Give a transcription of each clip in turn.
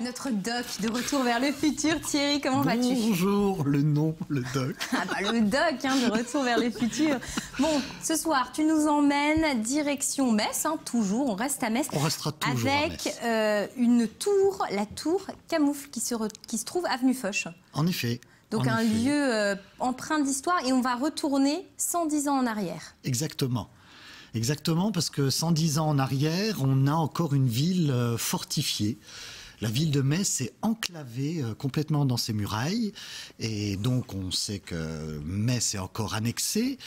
Notre doc de retour vers le futur. Thierry, comment vas-tu? Bonjour, le nom, le doc. Ah bah le doc de retour vers le futur. Bon, ce soir, tu nous emmènes direction Metz, toujours, on reste à Metz. On restera toujours avec à Metz. Une tour, la tour Camoufle, qui se trouve avenue Foch. En effet. Donc un lieu empreint d'histoire, et on va retourner 110 ans en arrière. Exactement. Exactement, parce que 110 ans en arrière, on a encore une ville fortifiée. La ville de Metz est enclavée complètement dans ses murailles, et donc on sait que Metz est encore annexée,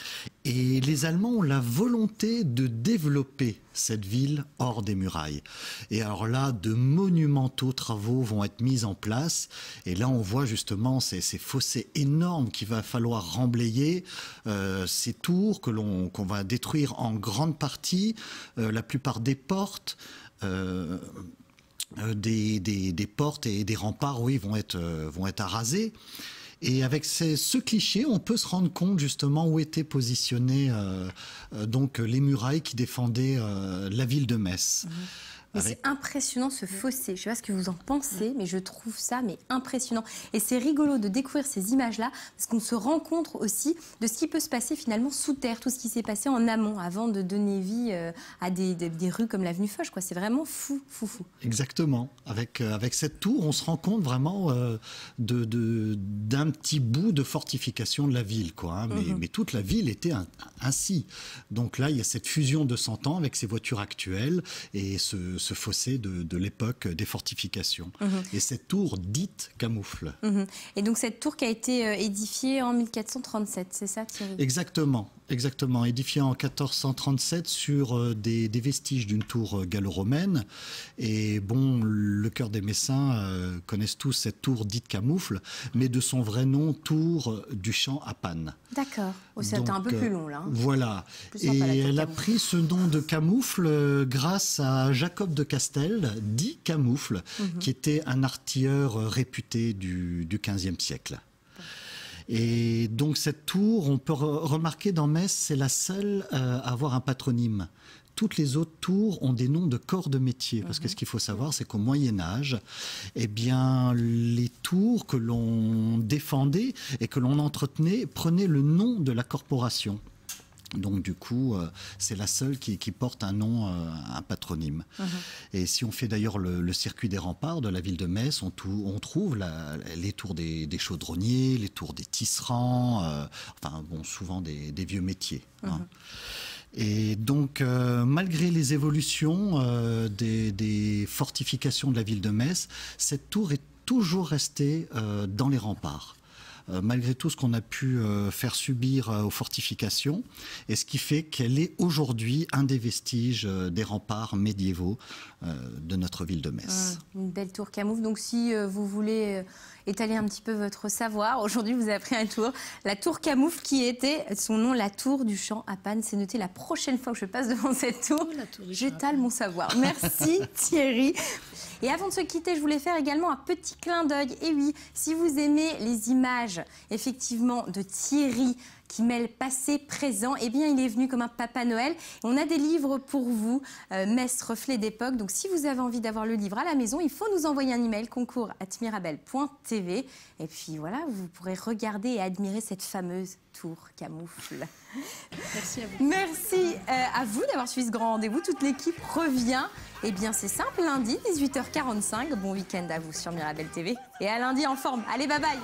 et les Allemands ont la volonté de développer cette ville hors des murailles. Et alors là, de monumentaux travaux vont être mis en place, et là on voit justement ces fossés énormes qu'il va falloir remblayer, ces tours qu'on va détruire en grande partie, la plupart des portes, des portes et des remparts, oui, vont être arasés. Et avec ce cliché, on peut se rendre compte justement où étaient positionnées donc les murailles qui défendaient la ville de Metz. C'est impressionnant ce fossé. Je ne sais pas ce que vous en pensez, mais je trouve ça impressionnant. Et c'est rigolo de découvrir ces images-là, parce qu'on se rend compte aussi de ce qui peut se passer finalement sous terre, tout ce qui s'est passé en amont, avant de donner vie à des rues comme l'avenue Foch. C'est vraiment fou, fou, fou. Exactement. Avec cette tour, on se rend compte vraiment d'un petit bout de fortification de la ville, mais toute la ville était ainsi. Donc là, il y a cette fusion de 100 ans avec ces voitures actuelles et ce fossé de l'époque des fortifications. Et cette tour dite Camoufle. Et donc cette tour qui a été édifiée en 1437, c'est ça Thierry? Exactement. Exactement, édifiée en 1437 sur des vestiges d'une tour gallo-romaine. Et bon, le cœur des Messins connaissent tous cette tour dite Camoufle, mais de son vrai nom, tour du champ à Panne. D'accord, c'était un peu plus long là. Voilà, et elle a pris ce nom de Camoufle grâce à Jacob de Castel, dit Camoufle, qui était un artilleur réputé du XVe siècle. Et donc cette tour, on peut remarquer dans Metz, c'est la seule à avoir un patronyme. Toutes les autres tours ont des noms de corps de métier. Parce que ce qu'il faut savoir, c'est qu'au Moyen-Âge, eh bien, les tours que l'on défendait et que l'on entretenait prenaient le nom de la corporation. Donc du coup, c'est la seule qui porte un nom, un patronyme. Et si on fait d'ailleurs le circuit des remparts de la ville de Metz, on trouve les tours des chaudronniers, les tours des tisserands, souvent des vieux métiers. Et donc, malgré les évolutions des fortifications de la ville de Metz, cette tour est toujours restée dans les remparts. Malgré tout ce qu'on a pu faire subir aux fortifications, et ce qui fait qu'elle est aujourd'hui un des vestiges des remparts médiévaux de notre ville de Metz. Une belle tour Camoufle. Donc si vous voulez étaler un petit peu votre savoir, aujourd'hui vous avez appris un tour. La tour Camoufle qui était, son nom, la tour du champ à Panne. C'est noté, la prochaine fois que je passe devant cette tour, j'étale mon savoir. Merci Thierry. Et avant de se quitter, je voulais faire également un petit clin d'œil. Et oui, si vous aimez les images, effectivement, de Thierry, qui mêle passé, présent, eh bien, il est venu comme un Papa Noël. On a des livres pour vous, Metz, reflet d'époque. Donc, si vous avez envie d'avoir le livre à la maison, il faut nous envoyer un email, concours@mirabel.tv. Et puis, voilà, vous pourrez regarder et admirer cette fameuse tour Camoufle. Merci à vous. Merci à vous d'avoir suivi ce grand rendez-vous. Toute l'équipe revient. Eh bien, c'est simple, lundi, 18h45. Bon week-end à vous sur Mirabel TV. Et à lundi en forme. Allez, bye bye.